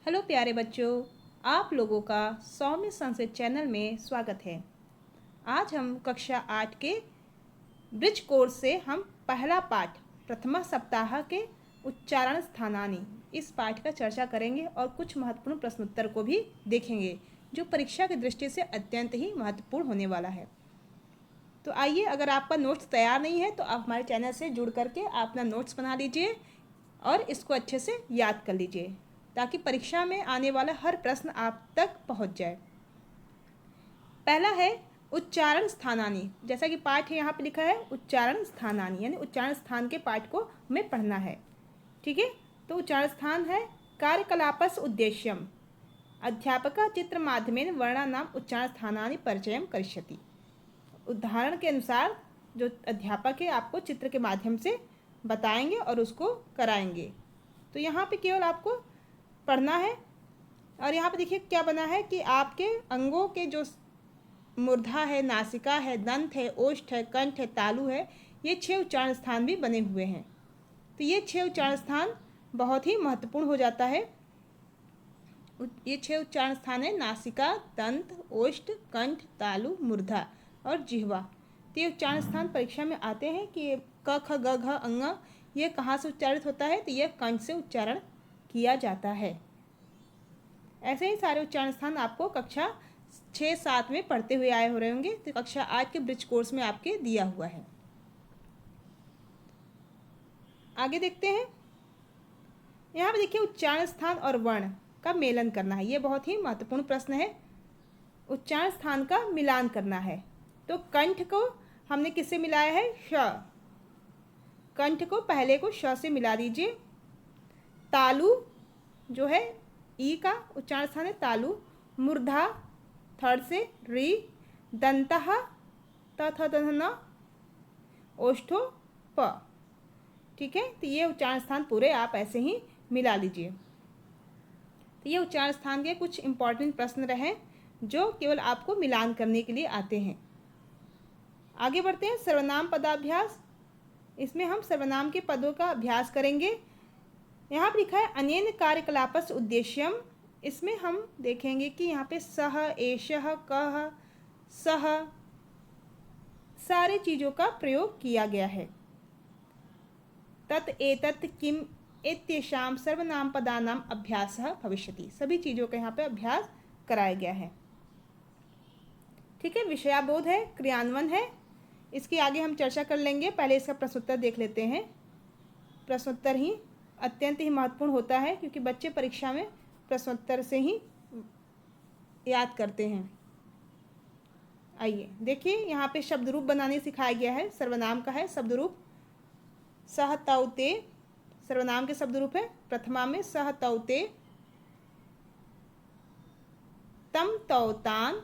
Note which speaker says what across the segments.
Speaker 1: Hello प्यारे बच्चों, आप लोगों का सौम्य संस्कृत चैनल में स्वागत है। आज हम कक्षा 8 के ब्रिज कोर्स से हम पहला पाठ प्रथमा सप्ताह के उच्चारण स्थानानि इस पाठ का चर्चा करेंगे और कुछ महत्वपूर्ण प्रश्नोत्तर को भी देखेंगे जो परीक्षा की दृष्टि से अत्यंत ही महत्वपूर्ण होने वाला है। तो आइए, अगर आपका नोट्स तैयार नहीं है तो आप हमारे चैनल से जुड़ करके आप अपना नोट्स बना लीजिए और इसको अच्छे से याद कर लीजिए ताकि परीक्षा में आने वाला हर प्रश्न आप तक पहुंच जाए। पहला है उच्चारण स्थानानि। जैसा कि पाठ है यहाँ पे लिखा है उच्चारण स्थानानि, यानी उच्चारण स्थान के पाठ को हमें पढ़ना है। ठीक है, तो उच्चारण स्थान है कार्यकलापस उद्देश्यम अध्यापक चित्र माध्यमेन वर्णानाम उच्चारण स्थानानि परिचयम करिष्यति। उदाहरण के अनुसार जो अध्यापक है आपको चित्र के माध्यम से बताएंगे और उसको कराएंगे। तो यहाँ पे केवल आपको पढ़ना है। और यहाँ पे देखिए क्या बना है कि आपके अंगों के जो मूर्धा है, नासिका है, दंत है, ओष्ठ है, कंठ है, तालु है, ये 6 उच्चारण स्थान भी बने हुए हैं। तो ये 6 उच्चारण स्थान बहुत ही महत्वपूर्ण हो जाता है। ये 6 उच्चारण स्थान है नासिका, दंत, ओष्ठ, कंठ, तालु, मूर्धा और जिह्वा। तो ये उच्चारण स्थान परीक्षा में आते हैं कि क ख ग घ अंग ये कहाँ से उच्चारित होता है, तो यह कंठ से उच्चारण किया जाता है। ऐसे ही सारे उच्चारण स्थान आपको कक्षा 6-7 में पढ़ते हुए आए हो रहे होंगे, तो कक्षा 8 के ब्रिज कोर्स में आपके दिया हुआ है। आगे देखते हैं। यहाँ पे देखिए उच्चारण स्थान और वर्ण का मेलन करना है, ये बहुत ही महत्वपूर्ण प्रश्न है। उच्चारण स्थान का मिलान करना है। तो कंठ को हमने किससे मिलाया है, श। कंठ को पहले को श से मिला दीजिए। तालु जो है ई का उच्चारण स्थान है तालु। मूर्धा थर्ड से री। दंतः तथ ओष्ठो प। ठीक है, तो ये उच्चारण स्थान पूरे आप ऐसे ही मिला लीजिए। तो ये उच्चारण स्थान के कुछ इंपॉर्टेंट प्रश्न रहे जो केवल आपको मिलान करने के लिए आते हैं। आगे बढ़ते हैं। सर्वनाम पदाभ्यास। इसमें हम सर्वनाम के पदों का अभ्यास करेंगे। यहाँ पर लिखा है अनेन कार्यकलापस उद्देश्यम। इसमें हम देखेंगे कि यहाँ पे सह, एषः, कः, सह सारे चीज़ों का प्रयोग किया गया है। तत्, एतत्, किम इत्येषां सर्वनाम पदानाम अभ्यासः भविष्यति। सभी चीज़ों का यहाँ पे अभ्यास कराया गया है। ठीक है, विषयाबोध है, क्रियान्वयन है, इसकी आगे हम चर्चा कर लेंगे। पहले इसका प्रश्नोत्तर देख लेते हैं। प्रश्नोत्तर ही अत्यंत ही महत्वपूर्ण होता है क्योंकि बच्चे परीक्षा में प्रश्नोत्तर से ही याद करते हैं। आइए देखिए, यहाँ पे शब्द रूप बनाने सिखाया गया है। सर्वनाम का है शब्द रूप सह तौ ते। सर्वनाम के शब्द रूप है प्रथमा में सह तौ ते, तम तौ तान,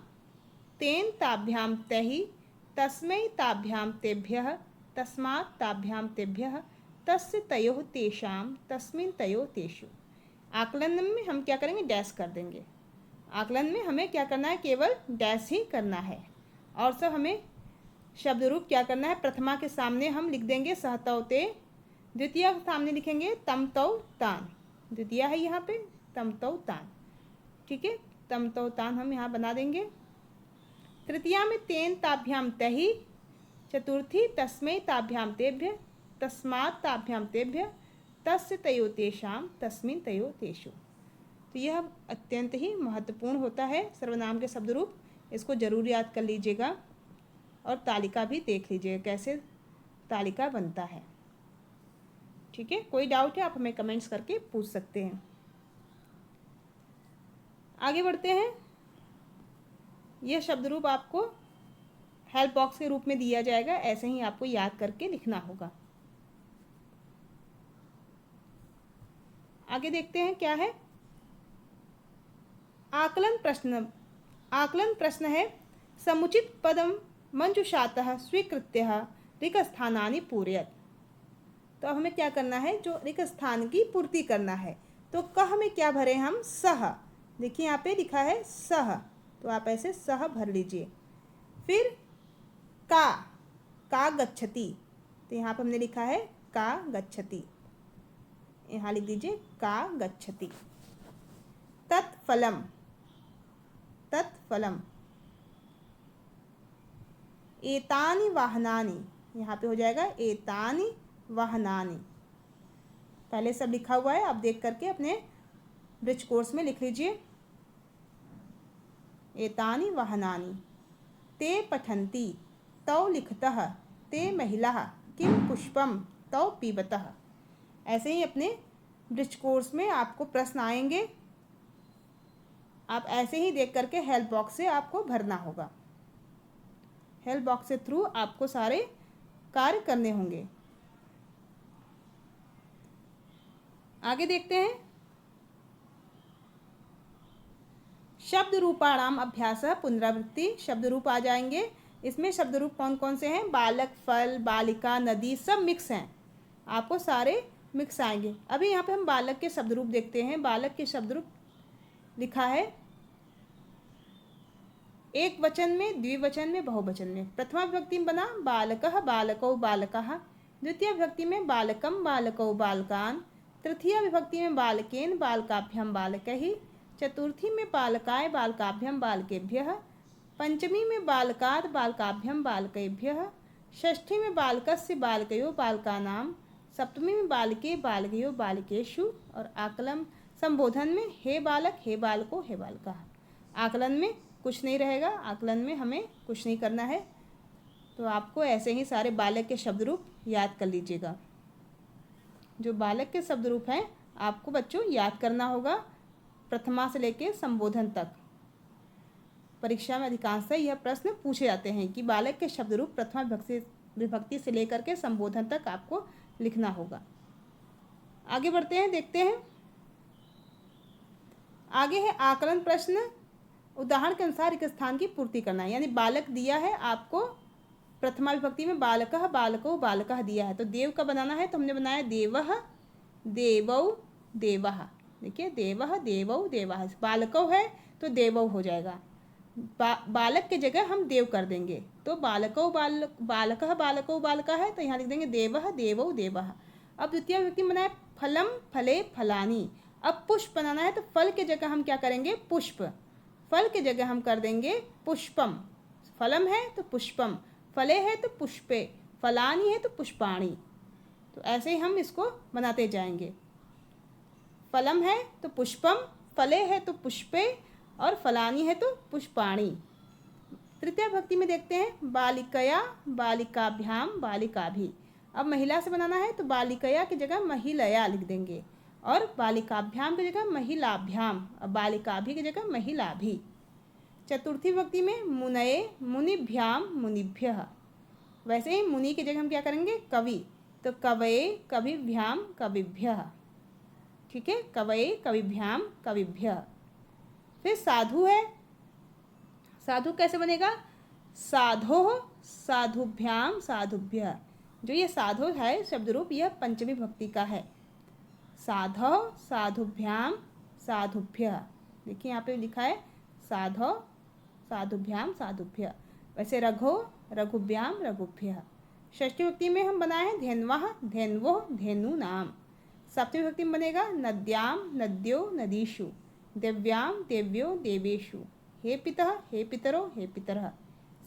Speaker 1: तेन ताभ्याम तहि, तस्मै ताभ्याम तेभ्यः, तस्मात् ताभ्याम तेभ्यः, तस्य तयोः तेषां, तस्मिन् तयोः तेषु। आकलन में हम क्या करेंगे, डैश कर देंगे। आकलन में हमें क्या करना है, केवल डैश ही करना है। और सब हमें शब्द रूप क्या करना है, प्रथमा के सामने हम लिख देंगे सह तौ ते। द्वितीय के सामने लिखेंगे तम तौ तान। द्वितीय है यहाँ पे तम तौ तान। ठीक है, तम तौ तान हम यहाँ बना देंगे। तृतीया में तेन ताभ्याम तहि। चतुर्थी तस्मै ताभ्याम तेभ्य, तस्मात् ताभ्याम तेभ्य, तस्य तयो तेषां, तस्मिन् तयो तेषु। तो यह अत्यंत ही महत्वपूर्ण होता है सर्वनाम के शब्द रूप। इसको जरूर याद कर लीजिएगा और तालिका भी देख लीजिएगा कैसे तालिका बनता है। ठीक है, कोई डाउट है आप हमें कमेंट्स करके पूछ सकते हैं। आगे बढ़ते हैं। यह शब्द रूप आपको हेल्प बॉक्स के रूप में दिया जाएगा, ऐसे ही आपको याद करके लिखना होगा। आगे देखते हैं क्या है। आकलन प्रश्न। आकलन प्रश्न है समुचित पदम मंजुषातः स्वीकृत्य रिक्त स्थानानि पूरयत। तो अब हमें क्या करना है, जो रिक्त स्थान की पूर्ति करना है। तो कह में क्या भरे हम, सह। देखिए यहाँ पे लिखा है सह, तो आप ऐसे सह भर लीजिए। फिर का गच्छति, तो यहाँ पर हमने लिखा है का गच्छति, यहाँ लिख दीजिए का गच्छति। तत्फलम, तत्फलम। एतानि वाहनानि, यहाँ पे हो जाएगा एतानि वाहनानि। पहले सब लिखा हुआ है, आप देख करके अपने ब्रिज कोर्स में लिख लीजिए। एतानि वाहनानि ते पठन्ति तौ लिखतः ते महिलाः किं पुष्पम तौ पीबतः। ऐसे ही अपने ब्रिज कोर्स में आपको प्रश्न आएंगे, आप ऐसे ही देख करके हेल्प बॉक्स से आपको भरना होगा। हेल्प बॉक्स के थ्रू आपको सारे कार्य करने होंगे। आगे देखते हैं। शब्द रूपाणाम अभ्यास पुनरावृत्ति। शब्द रूप आ जाएंगे। इसमें शब्द रूप कौन कौन से हैं? बालक, फल, बालिका, नदी, सब मिक्स हैं। आपको सारे मिक्स आएंगे। अभी यहाँ पे हम बालक के शब्द रूप देखते हैं। बालक के शब्द रूप लिखा है एक वचन में, द्विवचन में, बहुवचन में। प्रथमा विभक्ति में बना बालकः, बालकौ, बालकाः। द्वितीय विभक्ति में बालकम, बालकौ, बालकान्। तृतीय विभक्ति में बालकेन, बालकाभ्यां, बालकैः। चतुर्थी में बालकाय, बालकाभ्यां, बालकेभ्यः। पंचमी में बालकात्, बालकाभ्यां, बालकेभ्यः। षष्ठी में बालकस्य, बालकयो, बालकानां। सप्तमी में बालके, बालकयो, बालिकेषु। और आकलन संबोधन में हे बालक, हे बालको, हे बालिकाः। आकलन में कुछ नहीं रहेगा, आकलन में हमें कुछ नहीं करना है। तो आपको ऐसे ही सारे बालक के शब्द रूप याद कर लीजिएगा। जो बालक के शब्द रूप हैं आपको बच्चों याद करना होगा, प्रथमा से लेकर संबोधन तक। परीक्षा में अधिकांशतः यह प्रश्न पूछे जाते हैं कि बालक के शब्द रूप प्रथमा विभक्ति से लेकर के संबोधन तक आपको लिखना होगा। आगे बढ़ते हैं, देखते हैं। आगे है आकलन प्रश्न। उदाहरण के अनुसार एक स्थान की पूर्ति करना है। यानी बालक दिया है आपको, प्रथमा विभक्ति में बालकः, बालको, बालकः दिया है, तो देव का बनाना है। तो हमने बनाया देवः, देवौ, देवः। देखिए देवः, देवौ, देवः। बालकौ है तो देवौ हो जाएगा। बालक के जगह हम देव कर देंगे, तो बालकौ, बालकः, बालकौ, बालका है, तो यहाँ लिख देंगे देवः, देवौ, देवः। अब द्वितीय विभक्ति में बनाया फलम, फले, फलानि। अब पुष्प बनाना है, तो फल के जगह हम क्या करेंगे? पुष्प। फल के जगह हम कर देंगे पुष्पम। फलम है तो पुष्पम, फले है तो पुष्पे, फलानी है तो पुष्पाणी। तो ऐसे ही हम इसको बनाते जाएंगे। फलम है तो पुष्पम, फले है तो पुष्पे, और फलानी है तो पुष्पाणी। तृतीय भक्ति में देखते हैं बालिकया, बालिकाभ्याम, बालिकाभि। अब महिला से बनाना है तो बालिकया की जगह महिलया लिख देंगे, और बालिकाभ्याम की जगह महिलाभ्याम, और बालिकाभि की जगह महिलाभि। चतुर्थी विभक्ति में मुनये, मुनिभ्याम, मुनिभ्यः। वैसे ही मुनि की जगह हम क्या करेंगे? कवि, तो कवये, कविभ्याम, कविभ्यः। ठीक है, कवये, कविभ्याम, कविभ्यः। फिर साधु है। साधु कैसे बनेगा? साधो, साधुभ्याम, साधुभ्यः। जो ये साधु है शब्द रूप, यह पंचमी भक्ति का है। साधो, साधुभ्याम, साधुभ्यः। देखिए यहाँ पे लिखा है साधो, साधुभ्याम, साधुभ्यः। वैसे रघो, रघुभ्याम, रघुभ्यः। षष्ठी विभक्ति में हम बनाए हैं धेन्वः, धेन्वो, धेनूनाम। सप्तमी विभक्ति में बनेगा नद्याम, नद्यो, नदीषु। दिव्याम, देव्यो, देवेषु। हे पितः, हे पितरो, हे पितरः।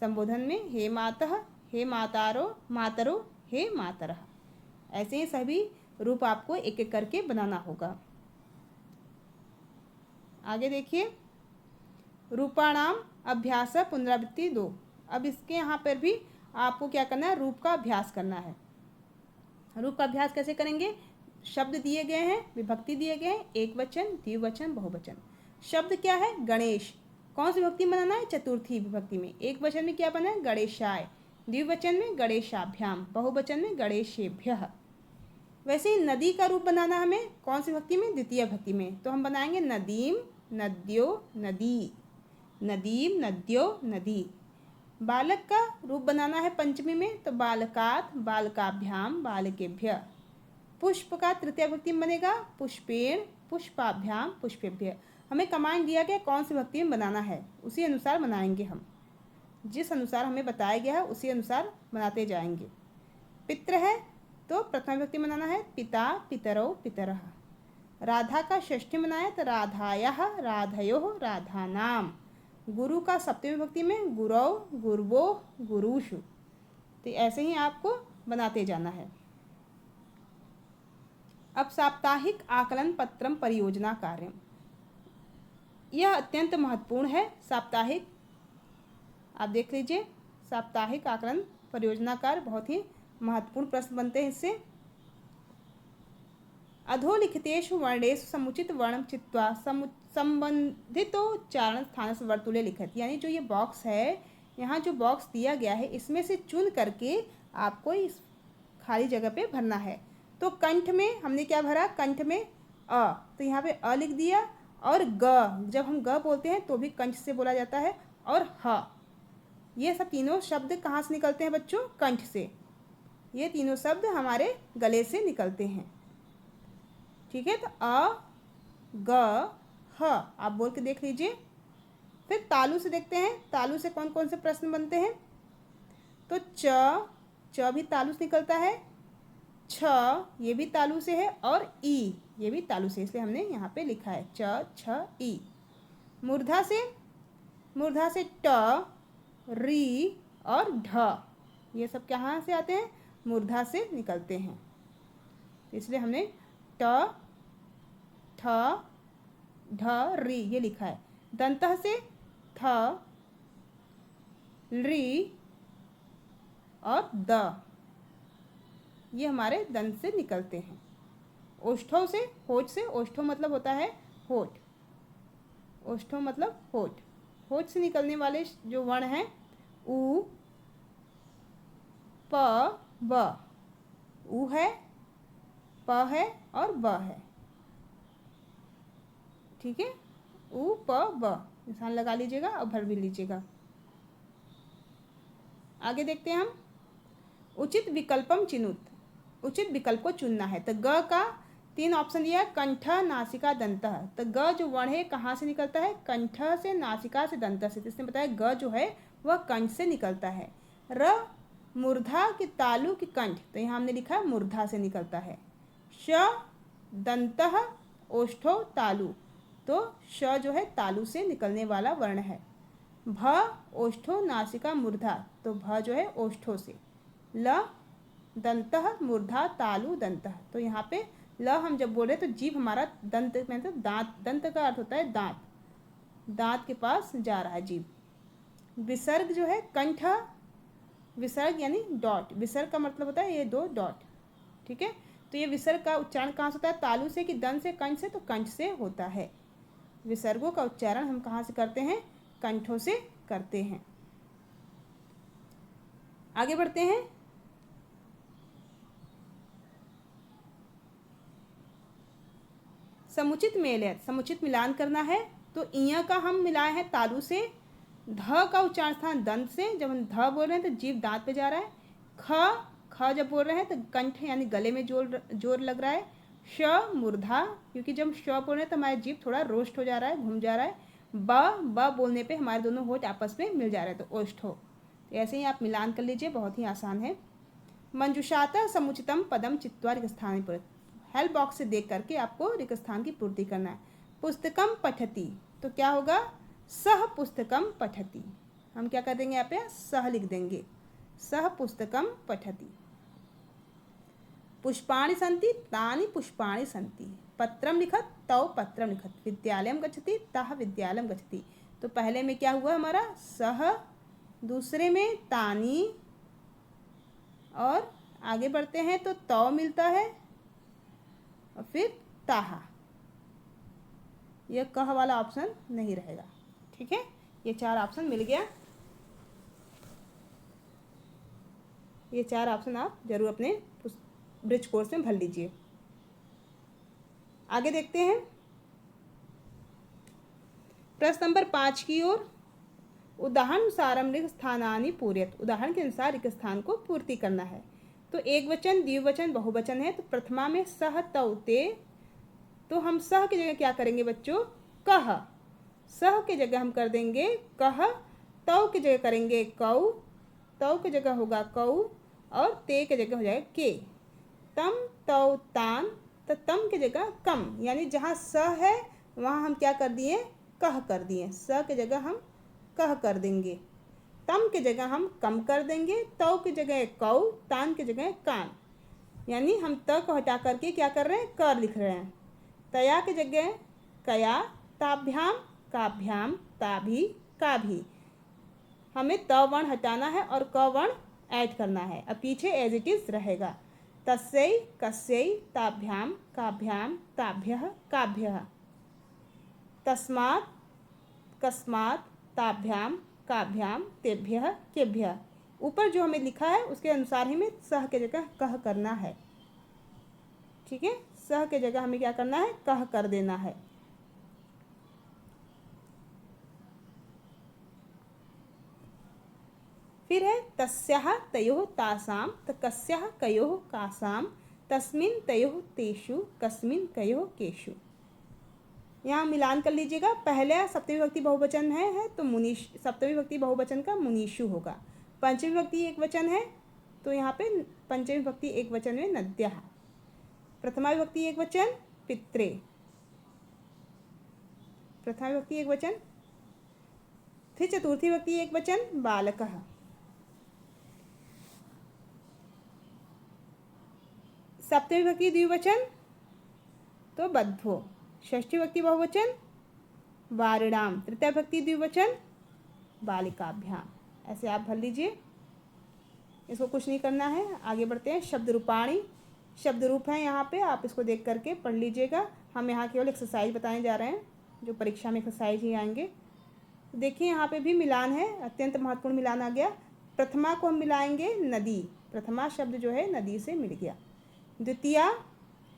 Speaker 1: संबोधन में हे मातः, हे मातारो, मातरो, हे मातरः। ऐसे ही सभी रूप आपको एक एक करके बनाना होगा। आगे देखिए, रूपाणाम अभ्यास पुनरावृत्ति 2। अब इसके यहाँ पर भी आपको क्या करना है? रूप का अभ्यास करना है। रूप का अभ्यास कैसे करेंगे? शब्द दिए गए हैं, विभक्ति दिए गए हैं, एक वचन, द्विवचन, बहुवचन। शब्द क्या है? गणेश। कौन सी विभक्ति में बनाना है? चतुर्थी विभक्ति में। एक वचन में क्या बना है? गणेशाय। द्विवचन में गणेशाभ्याम, बहुवचन में गणेशेभ्यः। वैसे ही नदी का रूप बनाना हमें कौन सी भक्ति में? द्वितीय भक्ति में। तो हम बनाएंगे नदीम, नद्यो, नदी। नदीम, नद्यो, नदी। बालक का रूप बनाना है पंचमी में, तो बालकात्, बालकाभ्याम, बालकेभ्यः। पुष्प का तृतीय भक्ति में बनेगा पुष्पेण, पुष्पाभ्याम, पुष्पेभ्यः। हमें कमांड दिया गया कौन सी भक्ति में बनाना है, उसी अनुसार बनाएंगे हम। जिस अनुसार हमें बताया गया है उसी अनुसार बनाते जाएंगे। पितृ है तो प्रथम विभक्ति में बनाना है पिता, पितरौ, पितरः। राधा का षष्ठी बनाया तो राधायः राधयोः राधानाम। गुरु का सप्तमी विभक्ति में गुरौ गुरवो गुरुषु। तो ऐसे ही आपको बनाते जाना है। अब साप्ताहिक आकलन पत्रम परियोजना कार्यम, यह अत्यंत महत्वपूर्ण है। साप्ताहिक, आप देख लीजिए, साप्ताहिक आकलन परियोजना कार्य बहुत ही महत्वपूर्ण प्रश्न बनते हैं इससे। अधोलिखितेषु वर्णेषु समुचित वर्णम चित्वा संबंधितोच्चारण स्थान से वर्तुले लिखित, यानी जो ये बॉक्स है, यहाँ जो बॉक्स दिया गया है इसमें से चुन करके आपको इस खाली जगह पे भरना है। तो कंठ में हमने क्या भरा, कंठ में अ, तो यहाँ पे अ लिख दिया। और ग, जब हम ग बोलते हैं तो भी कंठ से बोला जाता है। और ह, ये सब तीनों शब्द कहाँ से निकलते हैं बच्चों, कंठ से। ये तीनों शब्द हमारे गले से निकलते हैं। ठीक है, तो अ ग ह आप बोल के देख लीजिए। फिर तालु से देखते हैं, तालु से कौन कौन से प्रश्न बनते हैं। तो च भी तालु से निकलता है, छ ये भी तालु से है, और ई ये भी तालु से, इसलिए हमने यहाँ पे लिखा है च छ ई। मूर्धा से ट री और ढ, ये सब कहाँ से आते हैं, मूर्धा से निकलते हैं, इसलिए हमने ट ठ ढ री ये लिखा है। दंतः से थ री और द, ये हमारे दंत से निकलते हैं। ओष्ठों से, होठ से, ओष्ठों मतलब होता है होठ, ओष्ठों मतलब होठ। होठ से निकलने वाले जो वर्ण हैं उ प ब, उ है, प है और ब है। ठीक है, उ प ब निशान लगा लीजिएगा और भर भी लीजिएगा। आगे देखते हैं हम, उचित विकल्पम चिनुत, उचित विकल्प को चुनना है। तो ग का 3 ऑप्शन दिया, कंठ नासिका दंतः। तो ग जो वर्ण है कहाँ से निकलता है, कंठ से, नासिका से, दंत से। इसने बताया ग जो है वह कंठ से निकलता है। र मूर्धा की तालु की कंठ, तो यहाँ हमने लिखा है मूर्धा से निकलता है। श दंतः ओष्ठो तालु, तो श जो है तालु से निकलने वाला वर्ण है। भ ओष्ठो नासिका मूर्धा, तो भ जो है ओष्ठों से। ल दंतः मूर्धा तालु दंतः, तो यहाँ पे ल हम जब बोल रहे तो जीभ हमारा दंत में, तो दांत, दंत का अर्थ होता है दांत, दांत के पास जा रहा है जीभ। विसर्ग जो है कंठ, विसर्ग यानी डॉट, विसर्ग का मतलब होता है ये 2 डॉट। ठीक है, तो ये विसर्ग का उच्चारण कहाँ से होता है, तालु से कि दंत से, कंठ से, तो कंठ से होता है। विसर्गों का उच्चारण हम कहाँ से करते हैं, कंठों से करते हैं। आगे बढ़ते हैं। समुचित मेल है, समुचित मिलान करना है। तो इया का हम मिलाए हैं तालु से, ध का उच्चारण स्थान दंत से, जब हम ध बोल रहे हैं तो जीभ दांत पे जा रहा है। ख जब बोल रहे हैं तो कंठ यानी गले में जोर लग रहा है। श मूर्धा, क्योंकि जब श बोल रहे हैं तो हमारी जीभ थोड़ा रोस्ट हो जा रहा है, घूम जा रहा है। ब बोलने पे हमारे दोनों होठ आपस में मिल जा रहे हैं, तो ओष्ठ हो। ऐसे ही आप मिलान कर लीजिए, बहुत ही आसान है। मंजुषाता समुचितम पदम चित्वा रिक्स्थान पर, हेल्प बॉक्स से देख करके आपको रिक्स्थान की पूर्ति करना है। पुस्तकम पठती, तो क्या होगा, सह पुस्तकम पठती। हम क्या कर देंगे यहाँ पे, सह लिख देंगे, सह पुस्तकम पठती। पुष्पाणि सन्ति तानि पुष्पाणि सन्ति, पत्रम लिखत तौ पत्रम लिखत, विद्यालयम गच्छति तः विद्यालयम गच्छति। तो पहले में क्या हुआ हमारा सह, दूसरे में तानि, और आगे बढ़ते हैं तो तौ मिलता है और फिर ताहा, यह कह वाला ऑप्शन नहीं रहेगा। ठीक है, ये 4 ऑप्शन मिल गया। ये 4 ऑप्शन आप जरूर अपने ब्रिज कोर्स में भर लीजिए। आगे देखते हैं प्रश्न नंबर 5 की ओर। उदाहरणानुसारम रिक्त स्थानानि पूर्यत, उदाहरण के अनुसार रिक्त स्थान को पूर्ति करना है। तो एक वचन, द्विवचन, बहुवचन है। तो प्रथमा में सह तौ ते, तो हम सह की जगह क्या करेंगे बच्चों, कह। सह की जगह हम कर देंगे कह, तौ की जगह करेंगे कौ, तौ की जगह होगा कौ, और ते की जगह हो जाएगा के। तम तौ तान तो तम की जगह कम, यानी जहाँ स है वहाँ हम क्या कर दिए, कह कर दिए। स की जगह हम कह कर देंगे। तम की जगह हम कम कर देंगे। तौ की जगह कौ, तान की जगह कान, यानी हम त को हटा करके क्या कर रहे हैं, कर लिख रहे हैं। तया की जगह कया, ताभ्याम काभ्याम, ताभी काभी। हमें त वर्ण हटाना है और क वर्ण ऐड करना है। अब पीछे एज इट इज रहेगा। तस्यै कस्यै ताभ्याम काभ्याम ताभ्यः काभ्यः। तस्मात् कस्मात् ताभ्याम काभ्याम तेभ्यः केभ्यः। ऊपर जो हमें लिखा है उसके अनुसार ही हमें सह के जगह कह करना है। ठीक है, सह के जगह हमें क्या करना है, कह कर देना है। फिर है तस्याः तयोः तासां कस्याः कयोः कासां तस्मिन् तयोः तेषु कस्मिन् कयोः केषु। यहाँ मिलान कर लीजिएगा। पहले सप्तमी विभक्ति बहुवचन है तो मुनीश, सप्तमी विभक्ति बहुवचन का मुनीषु होगा। पंचमी विभक्ति एक वचन है तो यहाँ पे पंचमी विभक्ति एक वचन में नद्यः। प्रथमा विभक्ति एक वचन पित्रे, प्रथमा विभक्ति एक वचन। फिर चतुर्थी विभक्ति एक वचन बालकः। सप्तमी विभक्ति द्विवचन तो बद्धो। षष्ठी विभक्ति बहुवचन वारिणाम। तृतीया विभक्ति द्विवचन बालिकाभ्याम। ऐसे आप भर लीजिए, इसको कुछ नहीं करना है। आगे बढ़ते हैं। शब्द रूपाणी, शब्द रूप हैं यहाँ पे, आप इसको देख करके पढ़ लीजिएगा। हम यहाँ केवल एक्सरसाइज बताने जा रहे हैं, जो परीक्षा में एक्सरसाइज ही आएंगे। देखिए यहाँ पे भी मिलान है, अत्यंत महत्वपूर्ण मिलान आ गया। प्रथमा को हम मिलाएंगे नदी, प्रथमा शब्द जो है नदी से मिल गया। द्वितीया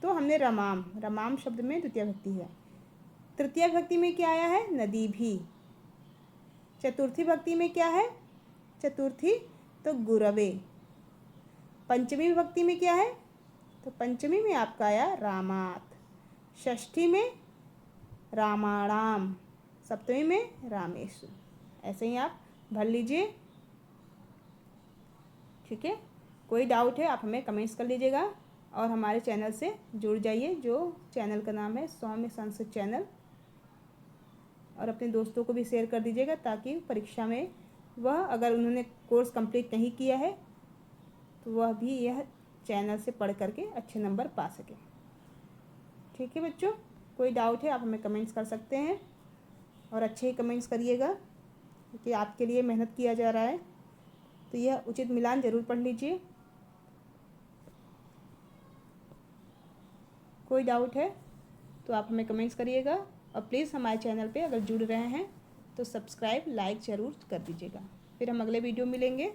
Speaker 1: तो हमने रमाम, रमाम शब्द में द्वितीय विभक्ति है। तृतीय विभक्ति में क्या आया है, नदी भी। चतुर्थी विभक्ति में क्या है, चतुर्थी तो गुरवे। पंचमी विभक्ति में क्या है, तो पंचमी में आपका आया रामात। षष्ठी में रामाणाम, सप्तमी में रामेशु। ऐसे ही आप भर लीजिए। ठीक है, कोई डाउट है आप हमें कमेंट्स कर लीजिएगा और हमारे चैनल से जुड़ जाइए, जो चैनल का नाम है सौम्य संस्कृत चैनल। और अपने दोस्तों को भी शेयर कर दीजिएगा ताकि परीक्षा में वह, अगर उन्होंने कोर्स कंप्लीट नहीं किया है तो वह भी यह चैनल से पढ़ करके अच्छे नंबर पा सके। ठीक है बच्चों, कोई डाउट है आप हमें कमेंट्स कर सकते हैं और अच्छे ही कमेंट्स करिएगा क्योंकि आपके लिए मेहनत किया जा रहा है। तो यह उचित मिलान ज़रूर पढ़ लीजिए। कोई डाउट है तो आप हमें कमेंट्स करिएगा और प्लीज़ हमारे चैनल पे अगर जुड़ रहे हैं तो सब्सक्राइब लाइक ज़रूर कर दीजिएगा। फिर हम अगले वीडियो मिलेंगे।